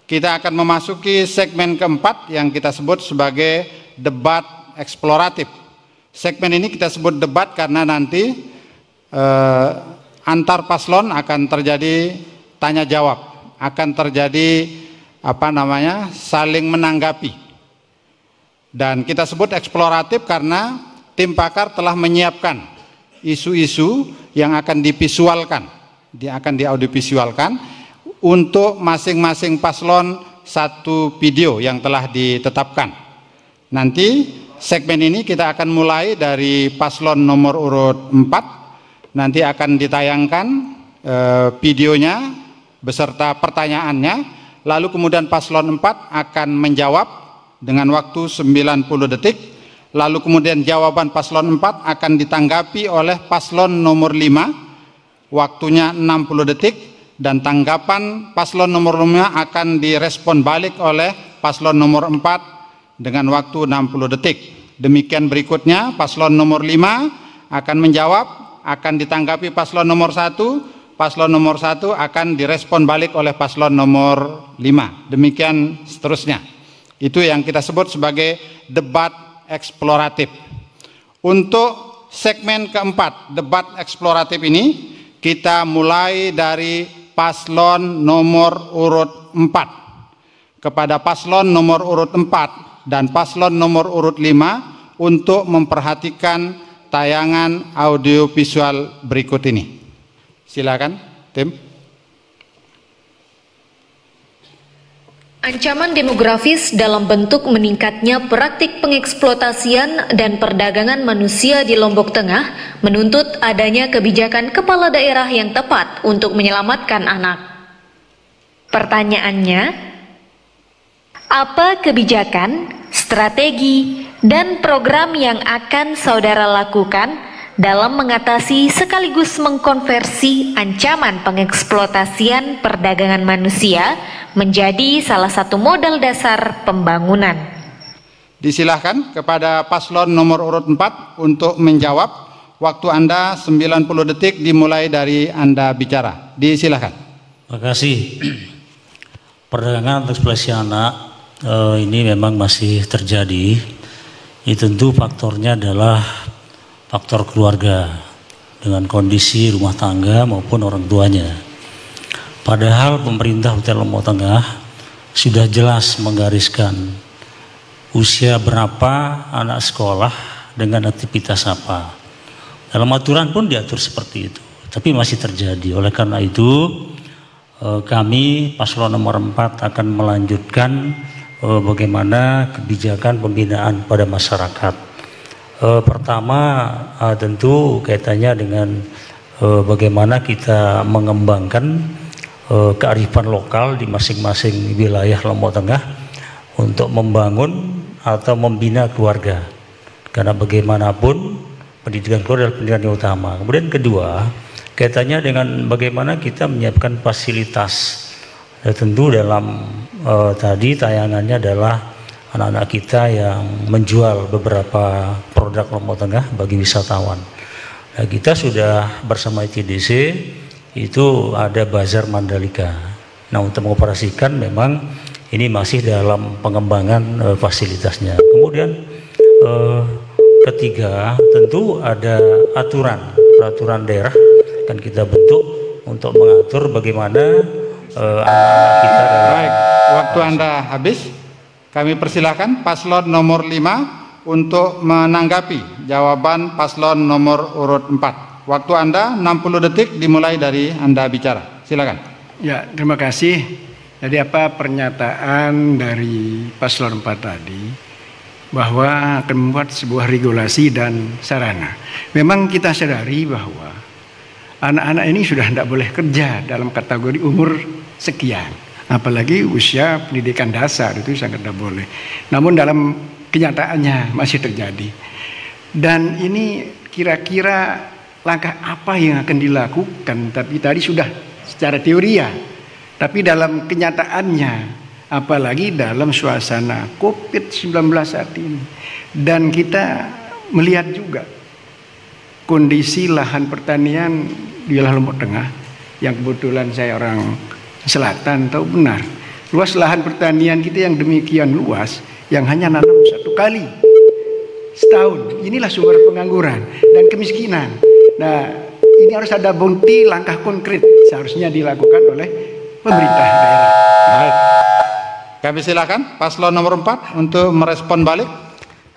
kita akan memasuki segmen keempat yang kita sebut sebagai debat eksploratif. Segmen ini kita sebut debat karena nanti antar paslon akan terjadi tanya jawab, akan terjadi saling menanggapi. Dan kita sebut eksploratif karena tim pakar telah menyiapkan isu-isu yang akan divisualkan, akan diaudiovisualkan untuk masing-masing paslon satu video yang telah ditetapkan. Nanti segmen ini kita akan mulai dari paslon nomor urut 4, nanti akan ditayangkan videonya beserta pertanyaannya, lalu kemudian paslon 4 akan menjawab dengan waktu 90 detik, lalu kemudian jawaban paslon 4 akan ditanggapi oleh paslon nomor 5, waktunya 60 detik, dan tanggapan paslon nomor 5 akan direspon balik oleh paslon nomor 4 dengan waktu 60 detik. Demikian berikutnya, paslon nomor 5 akan menjawab, akan ditanggapi paslon nomor 1, paslon nomor 1 akan direspon balik oleh paslon nomor 5. Demikian seterusnya. Itu yang kita sebut sebagai debat eksploratif. Untuk segmen keempat, debat eksploratif ini, kita mulai dari paslon nomor urut 4 kepada paslon nomor urut 4 dan paslon nomor urut 5 untuk memperhatikan tayangan audiovisual berikut ini. Silakan, tim. Ancaman demografis dalam bentuk meningkatnya praktik pengeksploitasian dan perdagangan manusia di Lombok Tengah menuntut adanya kebijakan kepala daerah yang tepat untuk menyelamatkan anak. Pertanyaannya, apa kebijakan, strategi, dan program yang akan saudara lakukan dalam mengatasi sekaligus mengkonversi ancaman pengeksploitasian perdagangan manusia menjadi salah satu modal dasar pembangunan? Disilahkan kepada paslon nomor urut 4 untuk menjawab. Waktu Anda 90 detik dimulai dari Anda bicara. Disilahkan. Terima kasih. Perdagangan eksploitasi anak ini memang masih terjadi. Ini tentu faktornya adalah faktor keluarga dengan kondisi rumah tangga maupun orang tuanya. Padahal pemerintah Kabupaten Lombok Tengah sudah jelas menggariskan usia berapa anak sekolah dengan aktivitas apa. Dalam aturan pun diatur seperti itu, tapi masih terjadi. Oleh karena itu kami paslon nomor 4 akan melanjutkan bagaimana kebijakan pembinaan pada masyarakat. Pertama tentu kaitannya dengan bagaimana kita mengembangkan kearifan lokal di masing-masing wilayah Lombok Tengah untuk membangun atau membina keluarga, karena bagaimanapun pendidikan keluarga adalah pendidikan yang utama. Kemudian kedua, kaitannya dengan bagaimana kita menyiapkan fasilitas. Tentu dalam tadi tayangannya adalah anak-anak kita yang menjual beberapa produk Lombok Tengah bagi wisatawan. Nah, kita sudah bersama ITDC itu ada bazar Mandalika. Nah, untuk mengoperasikan memang ini masih dalam pengembangan fasilitasnya. Kemudian ketiga, tentu ada peraturan daerah kan kita bentuk untuk mengatur bagaimana anak-anak kita. Baik, waktu Anda habis. Kami persilahkan paslon nomor 5 untuk menanggapi jawaban paslon nomor urut 4. Waktu Anda 60 detik dimulai dari Anda bicara. Silakan. Ya, terima kasih. Jadi apa pernyataan dari paslon 4 tadi bahwa akan membuat sebuah regulasi dan sarana. Memang kita sadari bahwa anak-anak ini sudah tidak boleh kerja dalam kategori umur sekian. Apalagi usia pendidikan dasar itu sangat tidak boleh. Namun dalam kenyataannya masih terjadi. Dan ini kira-kira langkah apa yang akan dilakukan, tapi tadi sudah secara teori ya, tapi dalam kenyataannya, apalagi dalam suasana COVID-19 saat ini. Dan kita melihat juga kondisi lahan pertanian di wilayah Lombok Tengah, yang kebetulan saya orang selatan tahu benar, Luas lahan pertanian kita yang demikian luas, yang hanya nanam 1 kali setahun. Inilah sumber pengangguran dan kemiskinan. Nah, ini harus ada bukti langkah konkret seharusnya dilakukan oleh pemerintah daerah. Baik. Kami silakan paslon nomor 4 untuk merespon balik.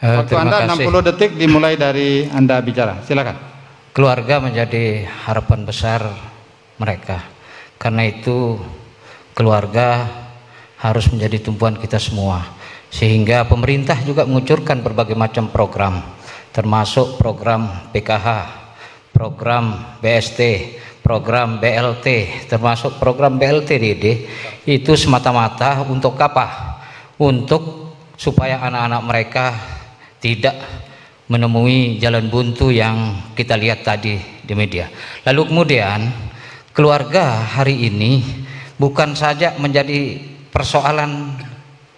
Waktu Anda 60 detik dimulai dari Anda bicara. Silakan. Keluarga menjadi harapan besar mereka. Karena itu keluarga harus menjadi tumpuan kita semua. Sehingga pemerintah juga mengucurkan berbagai macam program, termasuk program PKH, program BST, program BLT, termasuk program BLTDD. Itu semata-mata untuk apa? Untuk supaya anak-anak mereka tidak menemui jalan buntu yang kita lihat tadi di media. Lalu kemudian keluarga hari ini bukan saja menjadi persoalan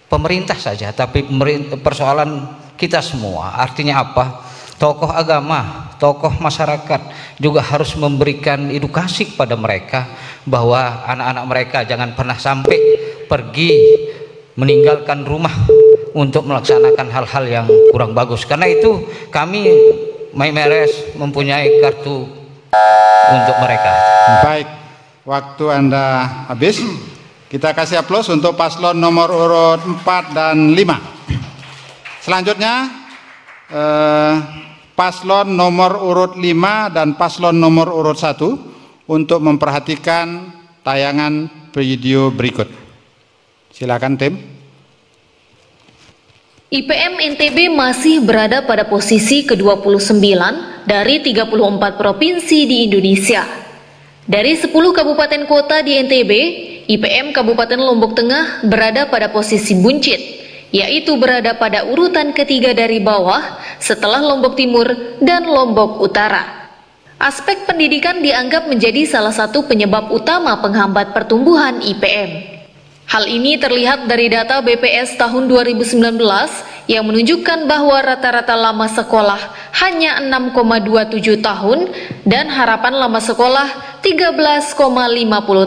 pemerintah saja, tapi persoalan kita semua. Artinya apa? Tokoh agama, tokoh masyarakat juga harus memberikan edukasi kepada mereka bahwa anak-anak mereka jangan pernah sampai pergi meninggalkan rumah untuk melaksanakan hal-hal yang kurang bagus. Karena itu kami MyMeres mempunyai kartu untuk mereka. Baik, waktu Anda habis. Kita kasih aplaus untuk paslon nomor urut 4 dan 5. Selanjutnya paslon nomor urut 5 dan paslon nomor urut 1 untuk memperhatikan tayangan video berikut. Silakan tim. IPM NTB masih berada pada posisi ke-29 dari 34 provinsi di Indonesia. Dari 10 kabupaten kota di NTB, IPM Kabupaten Lombok Tengah berada pada posisi buncit, yaitu berada pada urutan ketiga dari bawah setelah Lombok Timur dan Lombok Utara. Aspek pendidikan dianggap menjadi salah satu penyebab utama penghambat pertumbuhan IPM. Hal ini terlihat dari data BPS tahun 2019 yang menunjukkan bahwa rata-rata lama sekolah hanya 6,27 tahun dan harapan lama sekolah 13,50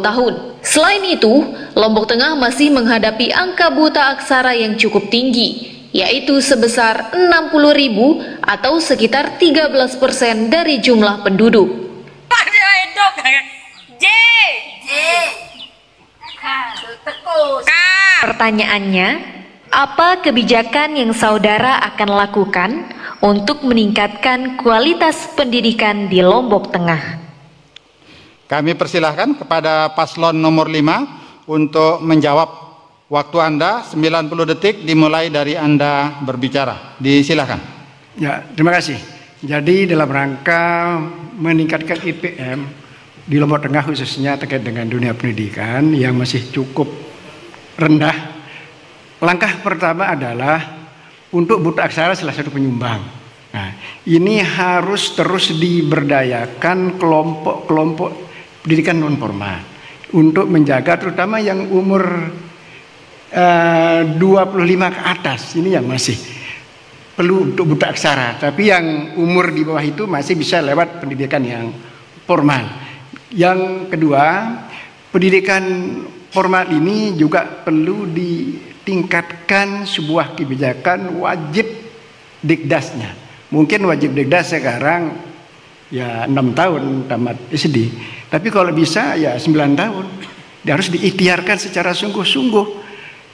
tahun. Selain itu, Lombok Tengah masih menghadapi angka buta aksara yang cukup tinggi, yaitu sebesar 60.000 atau sekitar 13% dari jumlah penduduk. Pertanyaannya, apa kebijakan yang saudara akan lakukan untuk meningkatkan kualitas pendidikan di Lombok Tengah? Kami persilahkan kepada paslon nomor 5 untuk menjawab. Waktu Anda 90 detik dimulai dari Anda berbicara. Disilakan. Ya, terima kasih. Jadi dalam rangka meningkatkan IPM di Lombok Tengah khususnya terkait dengan dunia pendidikan yang masih cukup rendah, langkah pertama adalah untuk buta aksara salah satu penyumbang. Nah, ini harus terus diberdayakan kelompok-kelompok pendidikan non formal untuk menjaga terutama yang umur 25 ke atas, ini yang masih perlu untuk buta aksara, tapi yang umur di bawah itu masih bisa lewat pendidikan yang formal. Yang kedua, pendidikan formal ini juga perlu ditingkatkan sebuah kebijakan wajib Dikdasnya. Mungkin wajib Dikdas sekarang ya 6 tahun tamat SD, tapi kalau bisa ya 9 tahun. Dia harus diikhtiarkan secara sungguh-sungguh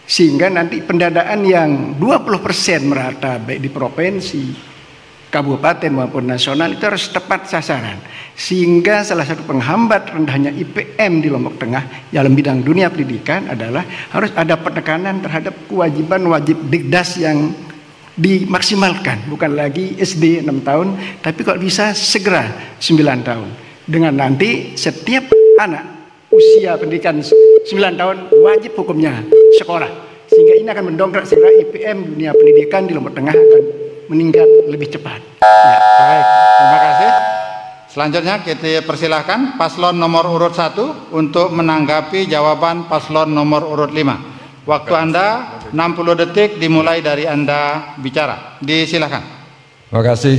sehingga nanti pendadaan yang 20% merata baik di provinsi, kabupaten maupun nasional itu harus tepat sasaran, sehingga salah satu penghambat rendahnya IPM di Lombok Tengah dalam bidang dunia pendidikan adalah harus ada penekanan terhadap kewajiban wajib Dikdas yang dimaksimalkan, bukan lagi SD 6 tahun, tapi kalau bisa segera 9 tahun, dengan nanti setiap anak usia pendidikan 9 tahun wajib hukumnya sekolah, sehingga ini akan mendongkrak segera IPM dunia pendidikan di Lombok Tengah akan meningkat lebih cepat. Ya. Baik, terima kasih. Selanjutnya kita persilahkan paslon nomor urut 1 untuk menanggapi jawaban paslon nomor urut 5. Waktu Anda 60 detik dimulai dari Anda bicara. Disilakan. Terima kasih.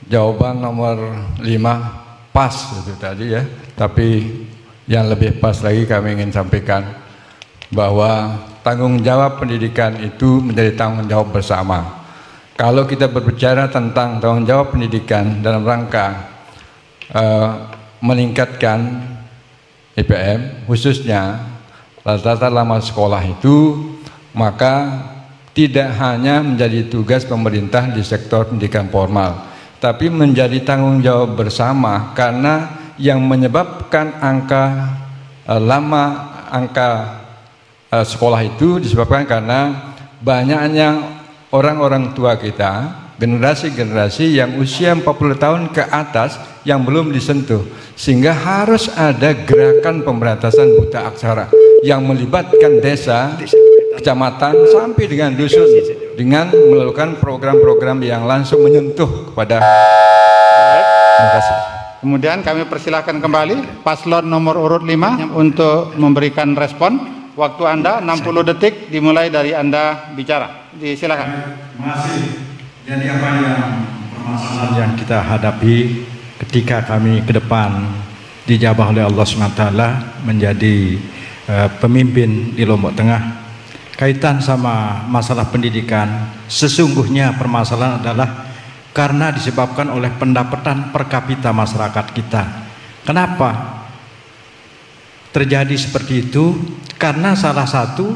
Jawaban nomor 5 pas itu tadi ya. Tapi yang lebih pas lagi kami ingin sampaikan bahwa tanggung jawab pendidikan itu menjadi tanggung jawab bersama. Kalau kita berbicara tentang tanggung jawab pendidikan dalam rangka meningkatkan IPM, khususnya rata-rata lama sekolah itu, maka tidak hanya menjadi tugas pemerintah di sektor pendidikan formal, tapi menjadi tanggung jawab bersama, karena yang menyebabkan angka sekolah itu disebabkan karena banyaknya orang-orang tua kita, generasi-generasi yang usia 40 tahun ke atas yang belum disentuh, sehingga harus ada gerakan pemberantasan buta aksara yang melibatkan desa, kecamatan sampai dengan dusun, dengan melakukan program-program yang langsung menyentuh kepada. Terima kasih. Kemudian kami persilakan kembali paslon nomor urut 5 untuk memberikan respon. Waktu Anda 60 detik dimulai dari Anda bicara. Silakan. Terima kasih. Jadi apa yang permasalahan yang kita hadapi ketika kami ke depan dijabah oleh Allah SWT menjadi pemimpin di Lombok Tengah, kaitan sama masalah pendidikan, sesungguhnya permasalahan adalah karena disebabkan oleh pendapatan per kapita masyarakat kita. Kenapa terjadi seperti itu? Karena salah satu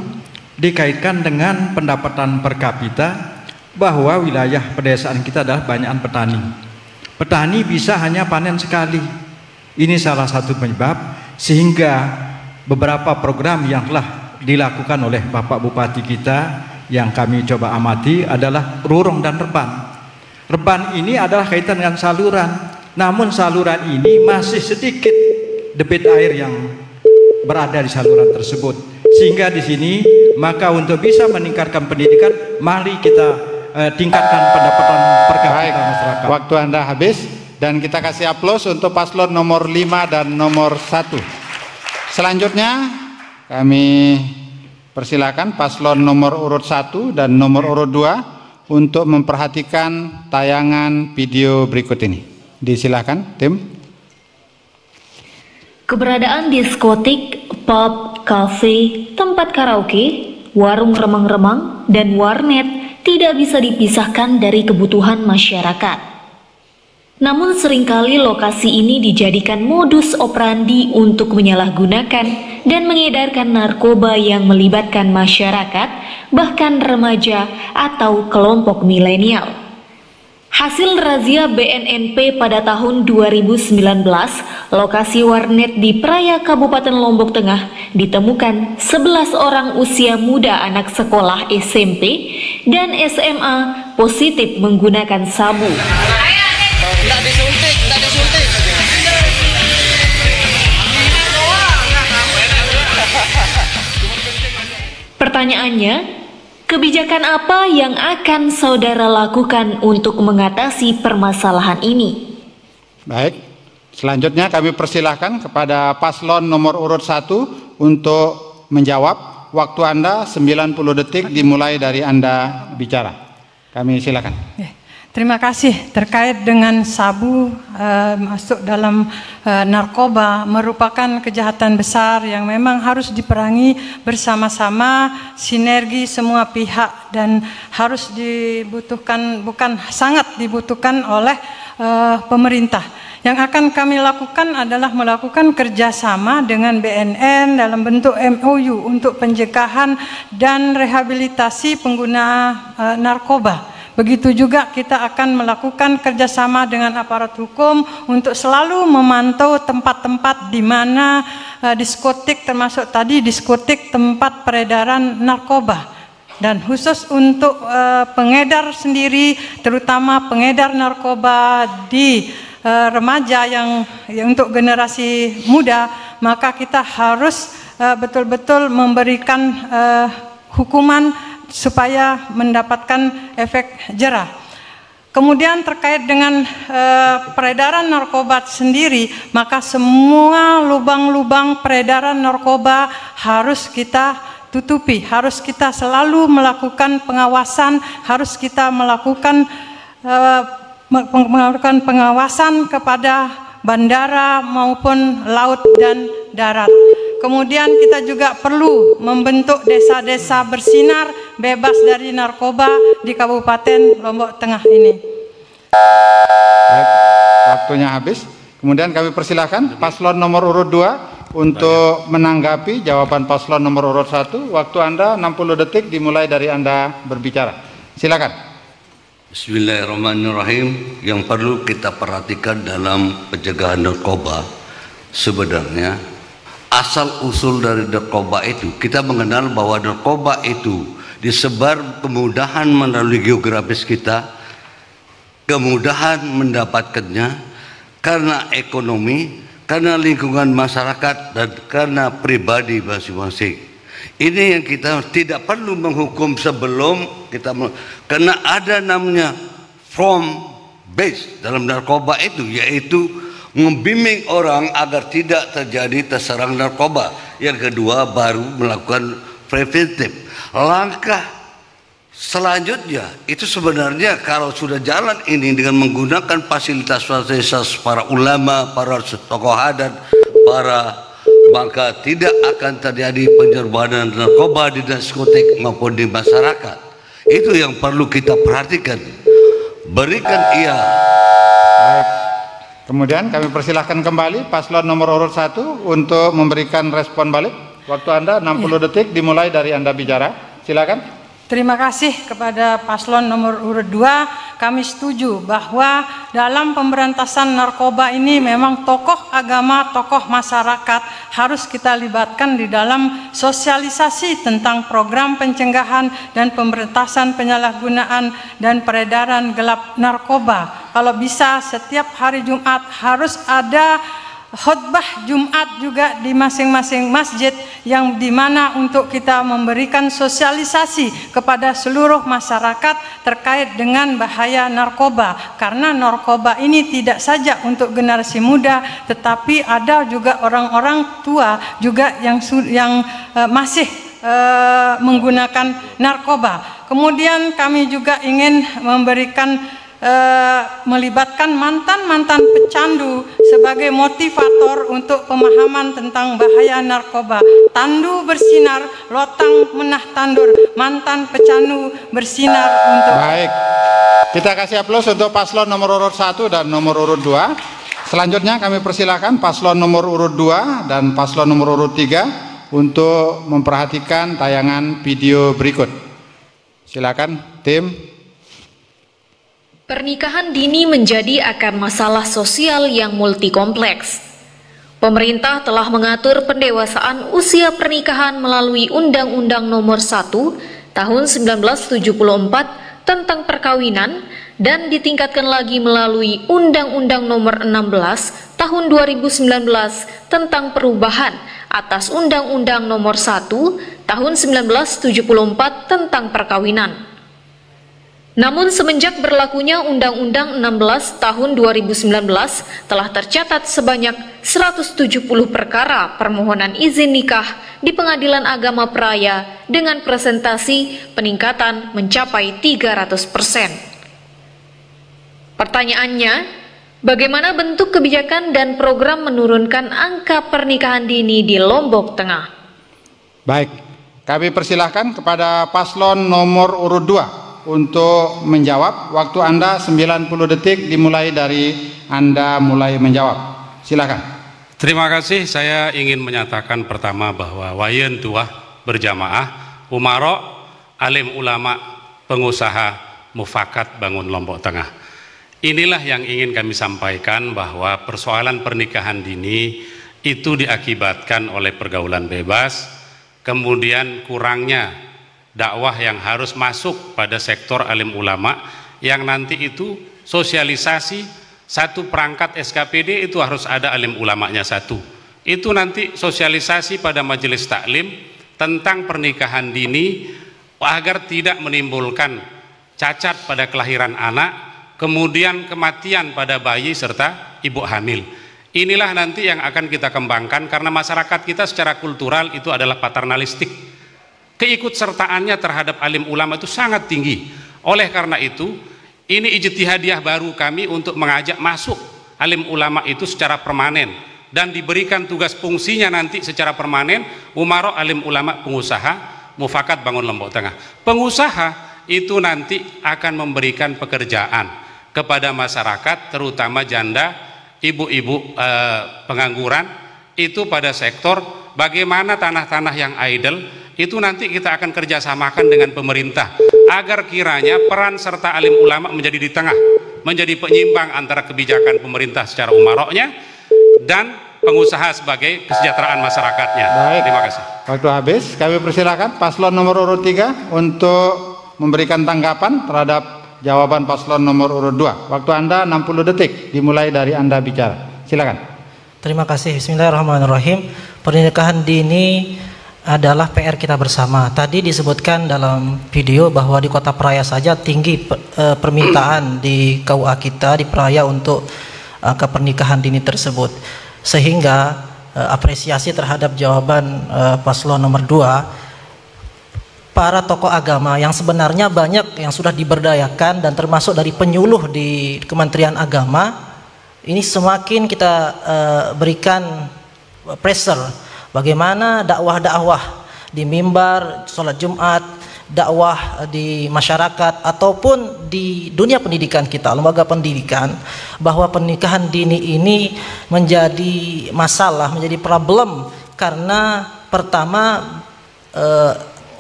dikaitkan dengan pendapatan per kapita, bahwa wilayah pedesaan kita adalah banyakan petani. Petani bisa hanya panen sekali. Ini salah satu penyebab sehingga beberapa program yang telah dilakukan oleh Bapak Bupati kita yang kami coba amati adalah Rurong dan Reban. Reban ini adalah kaitan dengan saluran, namun saluran ini masih sedikit debit air yang berada di saluran tersebut, sehingga di sini maka untuk bisa meningkatkan pendidikan, mari kita tingkatkan pendapatan per kapita masyarakat. Waktu Anda habis dan kita kasih aplaus untuk paslon nomor 5 dan nomor 1. Selanjutnya kami persilakan paslon nomor urut 1 dan nomor urut 2 untuk memperhatikan tayangan video berikut ini. Disilakan tim. Keberadaan diskotik, pub, kafe, tempat karaoke, warung remang-remang, dan warnet tidak bisa dipisahkan dari kebutuhan masyarakat. Namun seringkali lokasi ini dijadikan modus operandi untuk menyalahgunakan dan mengedarkan narkoba yang melibatkan masyarakat, bahkan remaja atau kelompok milenial. Hasil razia BNNP pada tahun 2019, lokasi warnet di Praia Kabupaten Lombok Tengah ditemukan 11 orang usia muda anak sekolah SMP dan SMA positif menggunakan sabu. Tidak disuntik. Pertanyaannya, kebijakan apa yang akan saudara lakukan untuk mengatasi permasalahan ini? Baik, selanjutnya kami persilahkan kepada paslon nomor urut 1 untuk menjawab. Waktu Anda 90 detik dimulai dari Anda bicara. Kami silakan. Terima kasih. Terkait dengan sabu masuk dalam narkoba merupakan kejahatan besar yang memang harus diperangi bersama-sama, sinergi semua pihak, dan harus dibutuhkan, bukan sangat dibutuhkan oleh pemerintah. Yang akan kami lakukan adalah melakukan kerjasama dengan BNN dalam bentuk MOU untuk pencegahan dan rehabilitasi pengguna narkoba. Begitu juga kita akan melakukan kerjasama dengan aparat hukum untuk selalu memantau tempat-tempat di mana diskotik, termasuk tadi diskotik tempat peredaran narkoba. Dan khusus untuk pengedar sendiri, terutama pengedar narkoba di remaja yang untuk generasi muda, maka kita harus betul-betul memberikan hukuman supaya mendapatkan efek jerah. Kemudian terkait dengan peredaran narkoba sendiri, maka semua lubang-lubang peredaran narkoba harus kita tutupi, harus kita selalu melakukan pengawasan, harus kita melakukan pengawasan kepada bandara maupun laut dan darat. Kemudian kita juga perlu membentuk desa-desa bersinar bebas dari narkoba di Kabupaten Lombok Tengah ini. Baik, waktunya habis. Kemudian kami persilahkan paslon nomor urut 2 untuk menanggapi jawaban paslon nomor urut 1. Waktu Anda 60 detik dimulai dari Anda berbicara. Silakan. Bismillahirrahmanirrahim. Yang perlu kita perhatikan dalam pencegahan narkoba, sebenarnya asal usul dari narkoba itu, kita mengenal bahwa narkoba itu disebar kemudahan melalui geografis kita, kemudahan mendapatkannya karena ekonomi, karena lingkungan masyarakat, dan karena pribadi masing-masing. Ini yang kita tidak perlu menghukum sebelum kita, karena ada namanya from base dalam narkoba itu, yaitu membimbing orang agar tidak terjadi terserang narkoba. Yang kedua baru melakukan preventif. Langkah selanjutnya itu sebenarnya kalau sudah jalan ini dengan menggunakan fasilitas-fasilitas para ulama, para tokoh adat, maka tidak akan terjadi penyerbuan narkoba di diskotik maupun di masyarakat. Itu yang perlu kita perhatikan. Berikan ia. Baik. Kemudian kami persilahkan kembali paslon nomor urut 1 untuk memberikan respon balik. Waktu Anda 60 detik dimulai dari Anda bicara. Silakan. Terima kasih kepada paslon nomor urut 2. Kami setuju bahwa dalam pemberantasan narkoba ini memang tokoh agama, tokoh masyarakat harus kita libatkan di dalam sosialisasi tentang program pencegahan dan pemberantasan penyalahgunaan dan peredaran gelap narkoba. Kalau bisa setiap hari Jumat harus ada khutbah Jumat juga di masing-masing masjid, yang dimana untuk kita memberikan sosialisasi kepada seluruh masyarakat terkait dengan bahaya narkoba, karena narkoba ini tidak saja untuk generasi muda, tetapi ada juga orang-orang tua juga yang masih menggunakan narkoba. Kemudian kami juga ingin memberikan melibatkan mantan-mantan pecandu sebagai motivator untuk pemahaman tentang bahaya narkoba. Tandu bersinar, lotang menah tandur, mantan pecandu bersinar untuk. Baik, kita kasih aplaus untuk paslon nomor urut 1 dan nomor urut 2. Selanjutnya kami persilahkan paslon nomor urut 2 dan paslon nomor urut 3 untuk memperhatikan tayangan video berikut. Silakan tim. Pernikahan dini menjadi akar masalah sosial yang multikompleks. Pemerintah telah mengatur pendewasaan usia pernikahan melalui Undang-Undang Nomor 1 Tahun 1974 tentang perkawinan dan ditingkatkan lagi melalui Undang-Undang Nomor 16 Tahun 2019 tentang perubahan atas Undang-Undang Nomor 1 Tahun 1974 tentang perkawinan. Namun semenjak berlakunya Undang-Undang 16 tahun 2019 telah tercatat sebanyak 170 perkara permohonan izin nikah di Pengadilan Agama Praia dengan presentasi peningkatan mencapai 300%. Pertanyaannya, bagaimana bentuk kebijakan dan program menurunkan angka pernikahan dini di Lombok Tengah? Baik, kami persilahkan kepada paslon nomor urut 2 untuk menjawab. Waktu Anda 90 detik dimulai dari Anda mulai menjawab. Silakan. Terima kasih. Saya ingin menyatakan pertama bahwa wayen tuah berjamaah umaro alim ulama pengusaha mufakat bangun Lombok Tengah. Inilah yang ingin kami sampaikan, bahwa persoalan pernikahan dini itu diakibatkan oleh pergaulan bebas, kemudian kurangnya dakwah yang harus masuk pada sektor alim ulama, yang nanti itu sosialisasi satu perangkat SKPD itu harus ada alim ulamanya satu. Itu nanti sosialisasi pada majelis taklim tentang pernikahan dini agar tidak menimbulkan cacat pada kelahiran anak, kemudian kematian pada bayi serta ibu hamil. Inilah nanti yang akan kita kembangkan, karena masyarakat kita secara kultural itu adalah paternalistik. Keikutsertaannya terhadap alim ulama itu sangat tinggi. Oleh karena itu, ini ijtihadiyah baru kami untuk mengajak masuk alim ulama itu secara permanen dan diberikan tugas fungsinya nanti secara permanen umaro alim ulama pengusaha mufakat bangun Lombok Tengah. Pengusaha itu nanti akan memberikan pekerjaan kepada masyarakat, terutama janda, ibu-ibu pengangguran, itu pada sektor bagaimana tanah-tanah yang idle itu nanti kita akan kerjasamakan dengan pemerintah agar kiranya peran serta alim ulama menjadi di tengah, menjadi penyimbang antara kebijakan pemerintah secara umaroknya dan pengusaha sebagai kesejahteraan masyarakatnya. Baik. Terima kasih. Waktu habis, kami persilakan paslon nomor urut 3 untuk memberikan tanggapan terhadap jawaban paslon nomor urut 2. Waktu Anda 60 detik dimulai dari Anda bicara. Silakan. Terima kasih. Bismillahirrahmanirrahim. Pernikahan dini adalah PR kita bersama. Tadi disebutkan dalam video bahwa di Kota Praia saja tinggi permintaan di KUA kita di Praia untuk angka pernikahan dini tersebut. Sehingga apresiasi terhadap jawaban paslon nomor 2. Para tokoh agama yang sebenarnya banyak yang sudah diberdayakan dan termasuk dari penyuluh di Kementerian Agama, ini semakin kita berikan pressure bagaimana dakwah-dakwah di mimbar, sholat Jumat, dakwah di masyarakat ataupun di dunia pendidikan kita, lembaga pendidikan, bahwa pernikahan dini ini menjadi masalah, menjadi problem karena pertama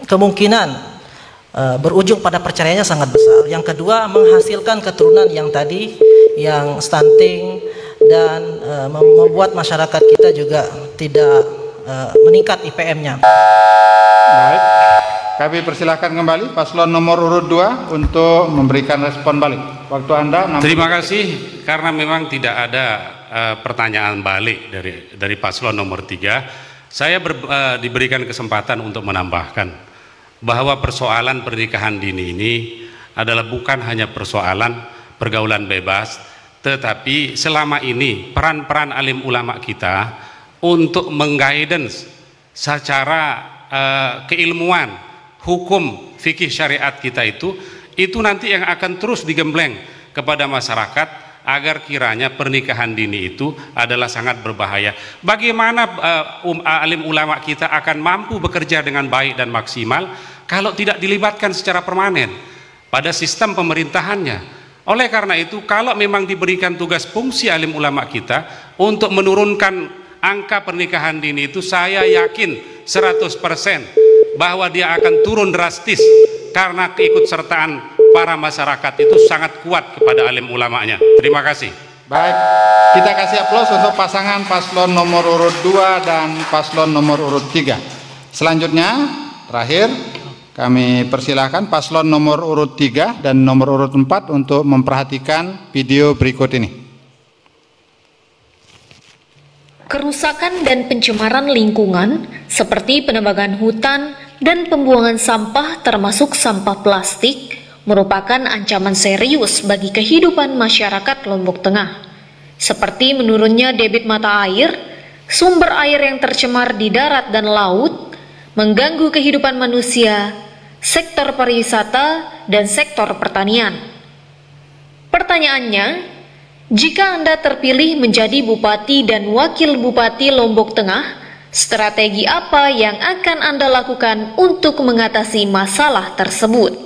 kemungkinan berujung pada perceraiannya sangat besar. Yang kedua, menghasilkan keturunan yang tadi yang stunting dan membuat masyarakat kita juga tidak meningkat IPM-nya. Baik, kami persilahkan kembali paslon nomor urut 2 untuk memberikan respon balik. Waktu Anda 60. Terima kasih, karena memang tidak ada pertanyaan balik dari paslon nomor 3. Saya diberikan kesempatan untuk menambahkan bahwa persoalan pernikahan dini ini adalah bukan hanya persoalan pergaulan bebas, tetapi selama ini peran-peran alim ulama kita untuk mengguidance secara keilmuan hukum fikih syariat kita itu nanti yang akan terus digembleng kepada masyarakat agar kiranya pernikahan dini itu adalah sangat berbahaya. Bagaimana alim ulama kita akan mampu bekerja dengan baik dan maksimal kalau tidak dilibatkan secara permanen pada sistem pemerintahannya. Oleh karena itu, kalau memang diberikan tugas fungsi alim ulama kita untuk menurunkan angka pernikahan dini itu, saya yakin 100% bahwa dia akan turun drastis karena keikutsertaan para masyarakat itu sangat kuat kepada alim ulamanya. Terima kasih. Baik, kita kasih aplaus untuk pasangan paslon nomor urut 2 dan paslon nomor urut 3. Selanjutnya, terakhir, kami persilahkan paslon nomor urut 3 dan nomor urut 4 untuk memperhatikan video berikut ini. Kerusakan dan pencemaran lingkungan seperti penebangan hutan dan pembuangan sampah termasuk sampah plastik merupakan ancaman serius bagi kehidupan masyarakat Lombok Tengah. Seperti menurunnya debit mata air, sumber air yang tercemar di darat dan laut, mengganggu kehidupan manusia, sektor pariwisata, dan sektor pertanian. Pertanyaannya, jika Anda terpilih menjadi Bupati dan Wakil Bupati Lombok Tengah, strategi apa yang akan Anda lakukan untuk mengatasi masalah tersebut?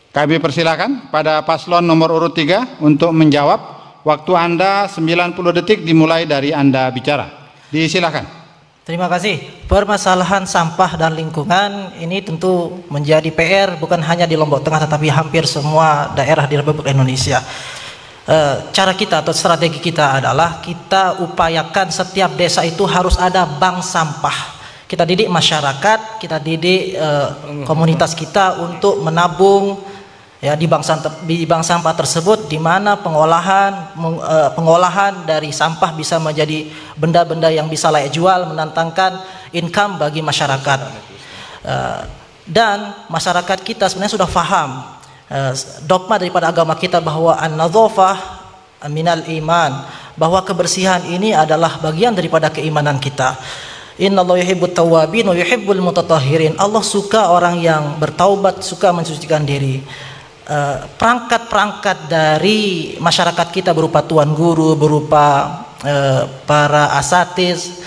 Kami persilakan pada paslon nomor urut 3 untuk menjawab. Waktu Anda 90 detik dimulai dari Anda bicara. Disilakan. Terima kasih. Permasalahan sampah dan lingkungan ini tentu menjadi PR bukan hanya di Lombok Tengah tetapi hampir semua daerah di Republik Indonesia. Cara kita atau strategi kita adalah kita upayakan setiap desa itu harus ada bank sampah. Kita didik masyarakat, kita didik komunitas kita untuk menabung ya di bank sampah tersebut, di mana pengolahan dari sampah bisa menjadi benda-benda yang bisa layak jual, mendatangkan income bagi masyarakat. Dan masyarakat kita sebenarnya sudah paham dogma daripada agama kita bahwa an-nadzafah minal iman, bahwa kebersihan ini adalah bagian daripada keimanan kita. Innallaha yuhibbut tawwabin wa yuhibbul mutatahhirin. Allah suka orang yang bertaubat, suka mensucikan diri. perangkat-perangkat dari masyarakat kita berupa tuan guru, berupa para asatiz,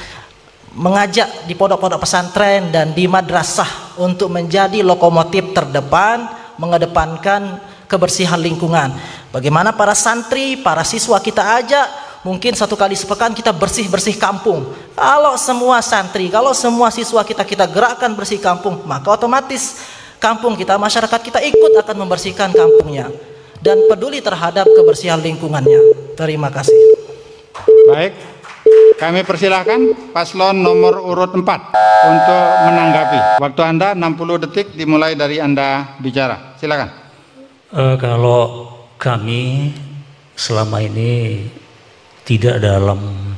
mengajak di pondok-pondok pesantren dan di madrasah untuk menjadi lokomotif terdepan, mengedepankan kebersihan lingkungan. Bagaimana para santri, para siswa kita ajak, mungkin 1 kali sepekan kita bersih-bersih kampung. Kalau semua santri, kalau semua siswa kita gerakkan bersih kampung, maka otomatis kampung kita, masyarakat kita ikut akan membersihkan kampungnya dan peduli terhadap kebersihan lingkungannya. Terima kasih. Baik, kami persilahkan paslon nomor urut 4 untuk menanggapi. Waktu Anda 60 detik dimulai dari Anda bicara. Silakan. Kalau kami selama ini tidak dalam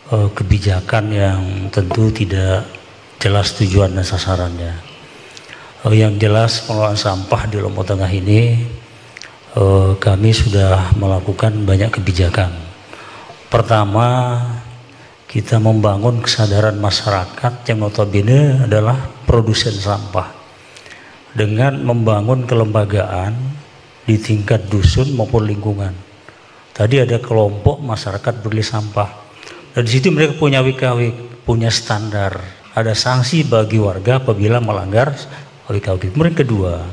kebijakan yang tentu tidak jelas tujuan dan sasarannya. Yang jelas pengelolaan sampah di Lombok Tengah ini kami sudah melakukan banyak kebijakan. Pertama, kita membangun kesadaran masyarakat yang notabene adalah produsen sampah dengan membangun kelembagaan di tingkat dusun maupun lingkungan. Tadi ada kelompok masyarakat peduli sampah. Dan di situ mereka punya wik-wik, punya standar. Ada sanksi bagi warga apabila melanggar wik-wik. Kemudian kedua,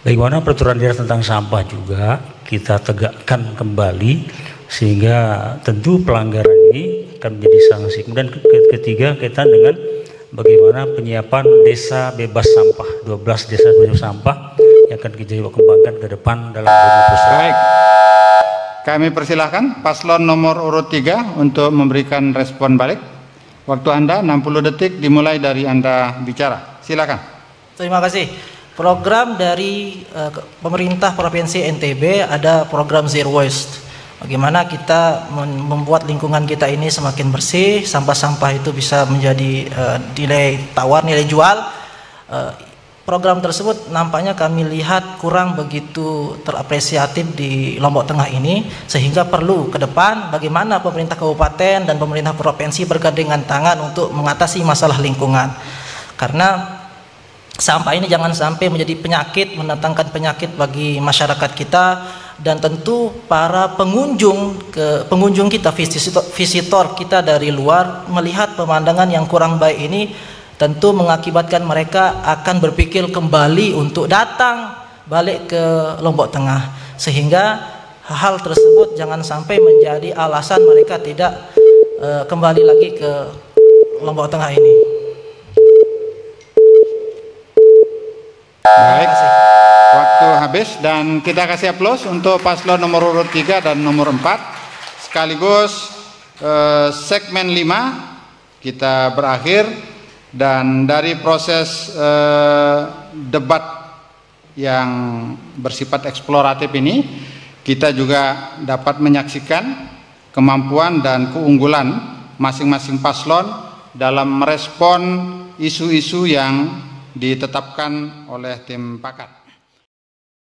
bagaimana peraturan daerah tentang sampah juga kita tegakkan kembali sehingga tentu pelanggaran ini akan menjadi sanksi. Kemudian ketiga, kaitan dengan bagaimana penyiapan desa bebas sampah, 12 desa bebas sampah yang akan kita kembangkan ke depan dalam pusat. Baik, kami persilahkan paslon nomor urut 3 untuk memberikan respon balik. Waktu Anda 60 detik dimulai dari Anda bicara. Silakan. Terima kasih. Program dari pemerintah Provinsi NTB ada program Zero Waste. Bagaimana kita membuat lingkungan kita ini semakin bersih, sampah-sampah itu bisa menjadi nilai tawar, nilai jual. Program tersebut nampaknya kami lihat kurang begitu terapresiatif di Lombok Tengah ini, sehingga perlu ke depan bagaimana pemerintah kabupaten dan pemerintah provinsi bergandengan tangan untuk mengatasi masalah lingkungan. Karena sampah ini jangan sampai menjadi penyakit, mendatangkan penyakit bagi masyarakat kita, dan tentu para pengunjung kita, visitor kita dari luar melihat pemandangan yang kurang baik ini, tentu mengakibatkan mereka akan berpikir kembali untuk datang balik ke Lombok Tengah, sehingga hal tersebut jangan sampai menjadi alasan mereka tidak kembali lagi ke Lombok Tengah ini. Baik, waktu habis dan kita kasih aplaus untuk paslon nomor urut 3 dan nomor 4. Sekaligus segmen 5 kita berakhir, dan dari proses debat yang bersifat eksploratif ini kita juga dapat menyaksikan kemampuan dan keunggulan masing-masing paslon dalam merespon isu-isu yang ditetapkan oleh tim pakar.